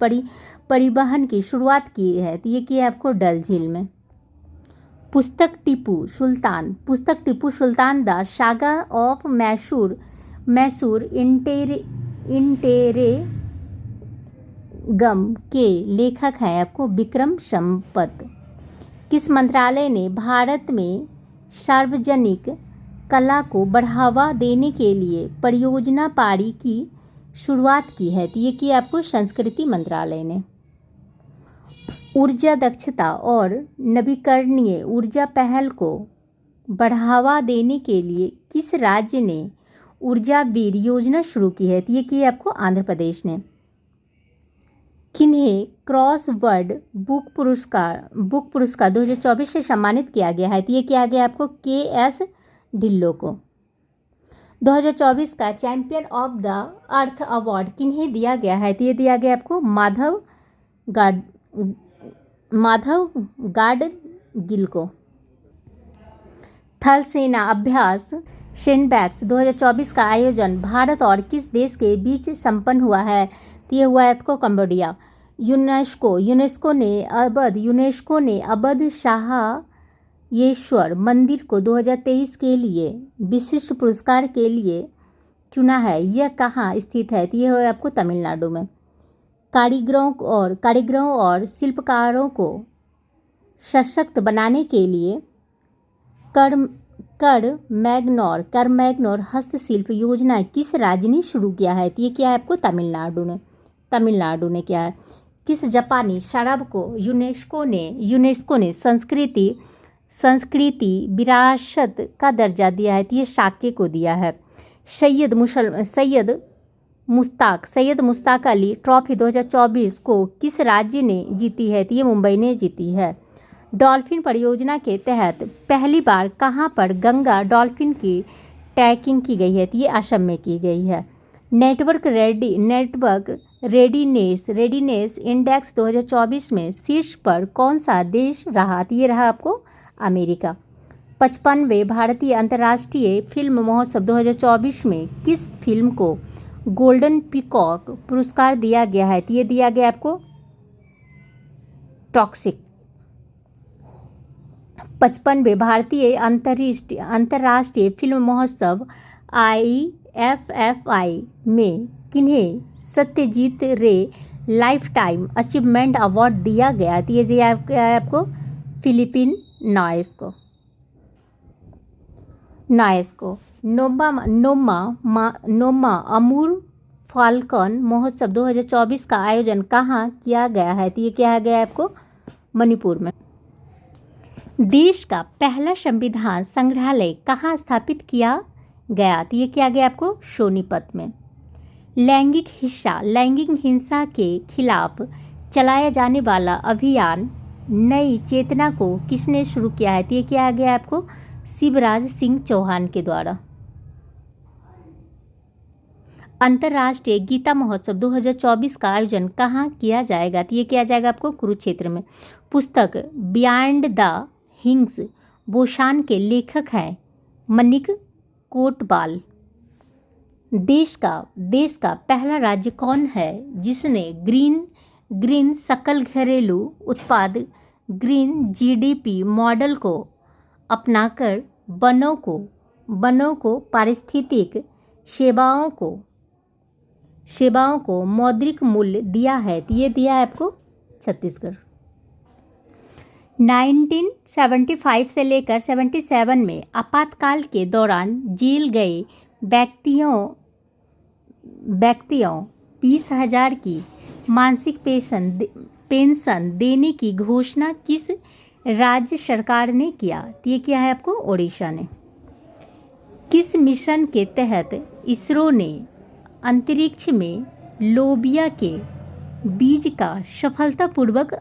परिवहन की शुरुआत की है? तो ये किया है आपको डल झील में। पुस्तक Tipu Sultan the saga of Mysore इंटेरेगम के लेखक हैं आपको विक्रम संपत। किस मंत्रालय ने भारत में सार्वजनिक कला को बढ़ावा देने के लिए परियोजना पारी की शुरुआत की है? तो ये की आपको संस्कृति मंत्रालय ने। ऊर्जा दक्षता और नवीकरणीय ऊर्जा पहल को बढ़ावा देने के लिए किस राज्य ने ऊर्जा बीर योजना शुरू की है? तो ये की है आपको आंध्र प्रदेश ने। किन्हें क्रॉसवर्ड बुक पुरस्कार 2024 से सम्मानित किया गया है? तो ये किया गया आपको KS ढिल्लों को। 2024 का champion of the earth award किन्हें दिया गया है? तो ये दिया गया आपको माधव गाडगिल को। थल सेना अभ्यास शेनबैक्स 2024 का आयोजन भारत और किस देश के बीच संपन्न हुआ है? तो ये हुआ है आपको कंबोडिया। यूनेस्को ने अवध शाहेश्वर मंदिर को 2023 के लिए विशिष्ट पुरस्कार के लिए चुना है। यह कहाँ स्थित है? तो ये है आपको तमिलनाडु में। कारीगरों और शिल्पकारों को सशक्त बनाने के लिए कर मैग्नोर हस्तशिल्प योजना किस राज्य ने शुरू किया है? तो ये क्या है आपको तमिलनाडु ने किया है। किस जापानी शराब को यूनेस्को ने संस्कृति विरासत का दर्जा दिया है? तो ये साके को दिया है। सैयद मुश्ताक अली ट्रॉफी 2024 को किस राज्य ने जीती है? तो ये मुंबई ने जीती है। डॉल्फिन परियोजना के तहत पहली बार कहाँ पर गंगा डॉल्फिन की ट्रैकिंग की गई है? तो ये असम में की गई है। नेटवर्क रेडीनेस इंडेक्स 2024 में शीर्ष पर कौन सा देश रहा? तो ये रहा आपको अमेरिका। 55वें भारतीय अंतर्राष्ट्रीय फिल्म महोत्सव 2024 में किस फिल्म को गोल्डन पीकॉक पुरस्कार दिया गया है? तो ये दिया गया आपको टॉक्सिक। 55वें भारतीय अंतर्राष्ट्रीय फिल्म महोत्सव IFFI में किन्हें सत्यजीत रे लाइफ टाइम अचीवमेंट अवार्ड दिया गया? तो ये दिया आपको फिलिपिन नायस को। नोमा अमूर फाल्कन महोत्सव 2024 का आयोजन कहाँ किया गया है? तो ये किया गया आपको मणिपुर में। देश का पहला संविधान संग्रहालय कहाँ स्थापित किया गया? तो ये किया गया आपको सोनीपत में। लैंगिक हिंसा के खिलाफ चलाया जाने वाला अभियान नई चेतना को किसने शुरू किया है? तो ये किया गया आपको शिवराज सिंह चौहान के द्वारा। अंतर्राष्ट्रीय गीता महोत्सव 2024 का आयोजन कहाँ किया जाएगा? तो ये किया जाएगा आपको कुरुक्षेत्र में। पुस्तक बियॉन्ड द हिंग्स बोशान के लेखक हैं मनिक कोटवाल। देश का पहला राज्य कौन है जिसने ग्रीन सकल घरेलू उत्पाद ग्रीन GDP मॉडल को अपनाकर वनों को पारिस्थितिक सेवाओं को मौद्रिक मूल्य दिया है? तो ये दिया है आपको छत्तीसगढ़। 1975 से लेकर 77 में आपातकाल के दौरान जेल गए व्यक्तियों 20,000 की मासिक पेंशन देने की घोषणा किस राज्य सरकार ने किया? तो ये किया है आपको ओडिशा ने। किस मिशन के तहत इसरो ने अंतरिक्ष में लोबिया के बीज का सफलतापूर्वक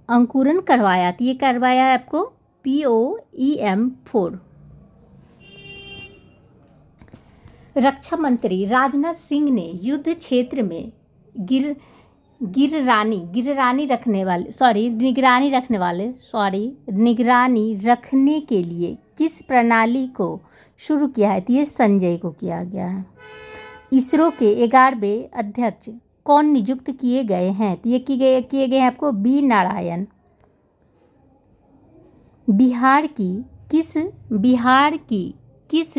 अंकुरण करवाया? तो ये करवाया है आपको POEM 4। रक्षा मंत्री राजनाथ सिंह ने युद्ध क्षेत्र में निगरानी रखने के लिए किस प्रणाली को शुरू किया है? तो ये संजय को किया गया है। इसरो के 11वें अध्यक्ष कौन नियुक्त किए गए हैं? तो ये किए गए हैं आपको B नारायण। बिहार की किस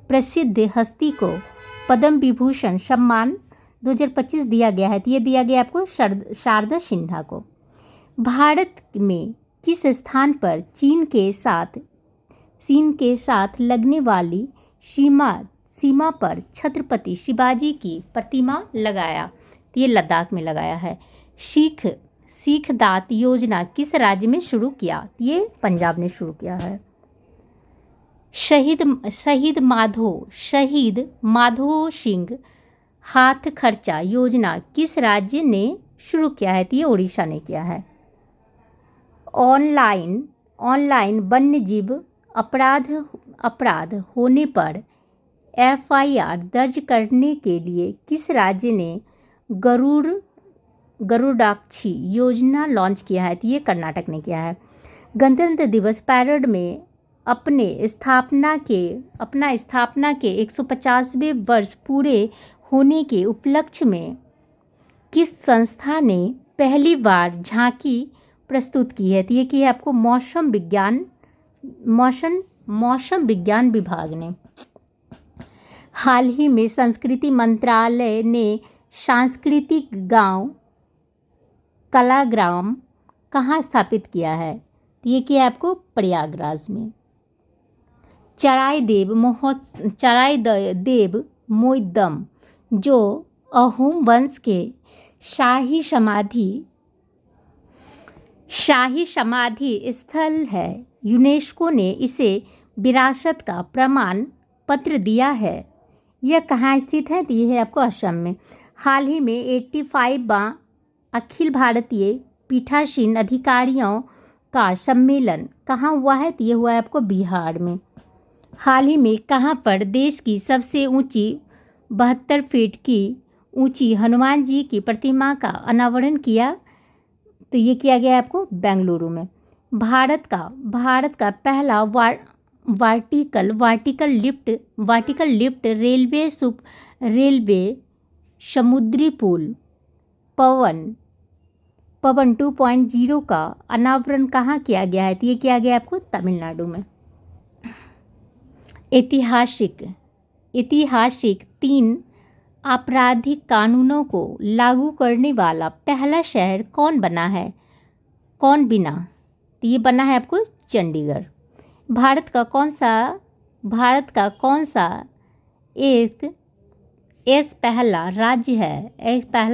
प्रसिद्ध हस्ती को पद्म विभूषण सम्मान 2025 दिया गया है? तो ये दिया गया आपको शारदा सिन्हा को। भारत में किस स्थान पर चीन के साथ लगने वाली सीमा पर छत्रपति शिवाजी की प्रतिमा लगाया तो ये लद्दाख में लगाया है। सीख दात योजना किस राज्य में शुरू किया? ये पंजाब ने शुरू किया है। शहीद माधो सिंह हाथ खर्चा योजना किस राज्य ने शुरू किया है? तो ये उड़ीसा ने किया है। ऑनलाइन वन्यजीव अपराध होने पर FIR दर्ज करने के लिए किस राज्य ने गरुड़ाक्षी योजना लॉन्च किया है? तो ये कर्नाटक ने किया है। गणतंत्र दिवस पैरेड में अपना स्थापना के 150वें वर्ष पूरे होने के उपलक्ष्य में किस संस्था ने पहली बार झांकी प्रस्तुत की है? तो ये की है आपको मौसम विज्ञान विभाग ने। हाल ही में संस्कृति मंत्रालय ने सांस्कृतिक गांव कलाग्राम कहाँ स्थापित किया है? तो ये किया है आपको प्रयागराज में। चराई देव मोइदम जो अहोम वंश के शाही समाधि स्थल है, यूनेस्को ने इसे विरासत का प्रमाण पत्र दिया है। यह कहाँ स्थित है? तो यह है आपको असम में। हाल ही में 85वां अखिल भारतीय पीठासीन अधिकारियों का सम्मेलन कहाँ हुआ है? तो ये हुआ है आपको बिहार में। हाल ही में कहाँ पर देश की सबसे ऊंची 72 फीट की ऊंची हनुमान जी की प्रतिमा का अनावरण किया? तो ये किया गया आपको बेंगलुरु में। भारत का पहला वर्टिकल लिफ्ट रेलवे समुद्री पुल पवन 2.0 का अनावरण कहाँ किया गया है? तो ये किया गया आपको तमिलनाडु में। ऐतिहासिक 3 आपराधिक कानूनों को लागू करने वाला पहला शहर कौन बना? तो ये बना है आपको चंडीगढ़। भारत का कौन सा एक पहला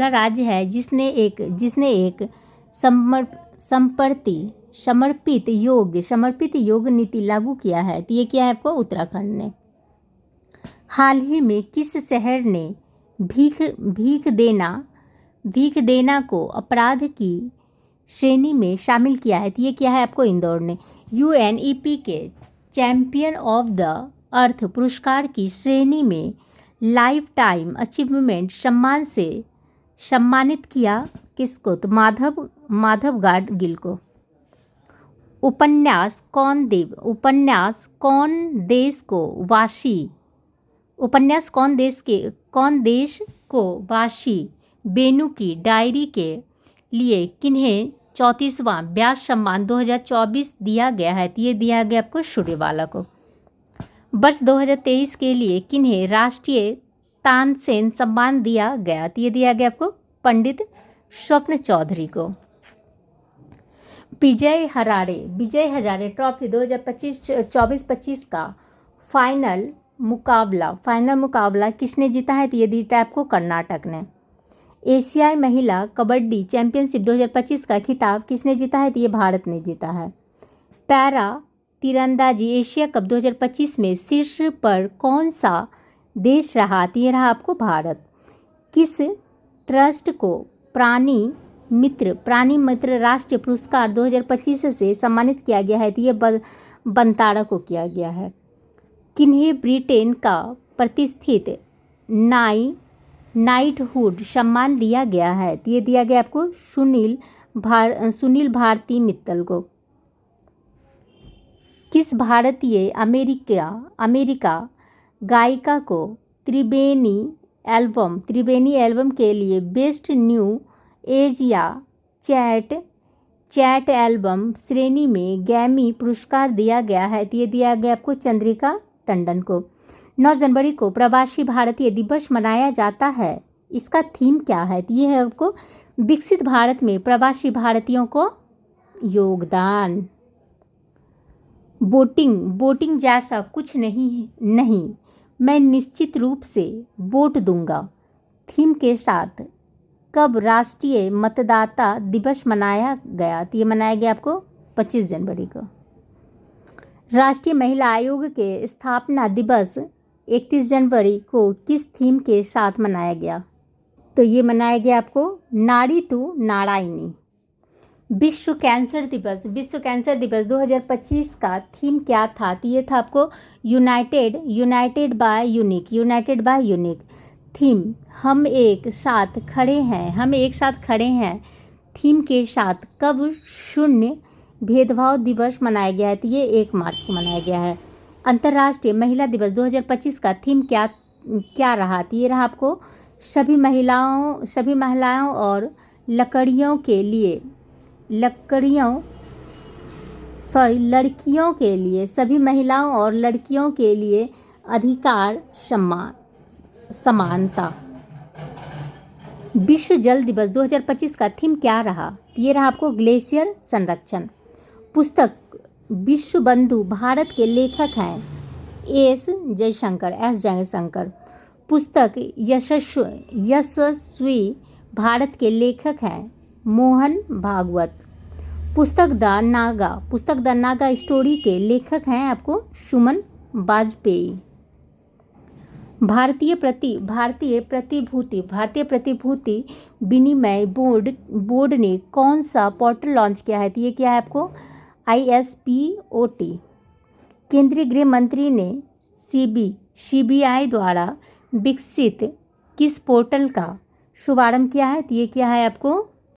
राज्य है जिसने एक समर्पित योग नीति लागू किया है? तो ये क्या है आपको उत्तराखंड ने। हाल ही में किस शहर ने भीख देना को अपराध की श्रेणी में शामिल किया है? तो ये क्या है आपको इंदौर ने। UNEP के चैंपियन ऑफ द अर्थ पुरस्कार की श्रेणी में लाइफ टाइम अचीवमेंट सम्मान से सम्मानित किया किसको? तो माधव गाडगिल को। उपन्यास कौन देश को वाशी बेनू की डायरी के लिए किन्हें 34वां व्यास सम्मान 2024 दिया गया है? तो ये दिया गया आपको सूर्यवाला को। वर्ष 2023 के लिए किन्हें राष्ट्रीय तानसेन सम्मान दिया गया? तो ये दिया गया आपको पंडित स्वप्न चौधरी को। विजय हजारे ट्रॉफी 2024-25 का फाइनल मुकाबला किसने जीता है? तो ये जीता है आपको कर्नाटक ने। एशियाई महिला कबड्डी चैंपियनशिप 2025 का खिताब किसने जीता है? तो ये भारत ने जीता है। पैरा तीरंदाजी एशिया कप 2025 में शीर्ष पर कौन सा देश रहा? तो ये रहा आपको भारत। किस ट्रस्ट को प्राणी मित्र राष्ट्रीय पुरस्कार 2025 से सम्मानित किया गया है? तो ये बंतारा को किया गया है। किन्हें ब्रिटेन का प्रतिष्ठित नाइटहुड सम्मान दिया गया है? तो ये दिया गया आपको सुनील भारती मित्तल को। किस भारतीय अमेरिका गायिका को त्रिवेणी एल्बम के लिए बेस्ट न्यू एज या चैट एल्बम श्रेणी में ग्रैमी पुरस्कार दिया गया है? तो ये दिया गया आपको चंद्रिका टंडन को। 9 जनवरी को प्रवासी भारतीय दिवस मनाया जाता है, इसका थीम क्या है? तो ये है आपको विकसित भारत में प्रवासी भारतीयों को योगदान। वोटिंग जैसा कुछ नहीं मैं निश्चित रूप से वोट दूंगा थीम के साथ कब राष्ट्रीय मतदाता दिवस मनाया गया? तो ये मनाया गया आपको 25 जनवरी को। राष्ट्रीय महिला आयोग के स्थापना दिवस 31 जनवरी को किस थीम के साथ मनाया गया? तो ये मनाया गया आपको नारी तू नारायणी। विश्व कैंसर दिवस 2025 का थीम क्या था? तो ये था आपको यूनाइटेड बाय यूनिक। थीम हम एक साथ खड़े हैं थीम के साथ कब शून्य भेदभाव दिवस मनाया गया है? तो ये 1 मार्च को मनाया गया है। अंतर्राष्ट्रीय महिला दिवस 2025 का थीम क्या रहा? तो ये रहा आपको सभी महिलाओं और लड़कियों के लिए सभी महिलाओं और लड़कियों के लिए अधिकार समानता। विश्व जल दिवस 2025 का थीम क्या रहा? ये रहा आपको ग्लेशियर संरक्षण। पुस्तक विश्व बंधु भारत के लेखक हैं एस जयशंकर। पुस्तक यशस्वी भारत के लेखक हैं मोहन भागवत। पुस्तक द नागा स्टोरी के लेखक हैं आपको सुमन वाजपेयी। भारतीय प्रतिभूति विनिमय बोर्ड ने कौन सा पोर्टल लॉन्च किया है? तो ये क्या है आपको ISPOT। केंद्रीय गृह मंत्री ने CBI द्वारा विकसित किस पोर्टल का शुभारंभ किया है? तो ये क्या है आपको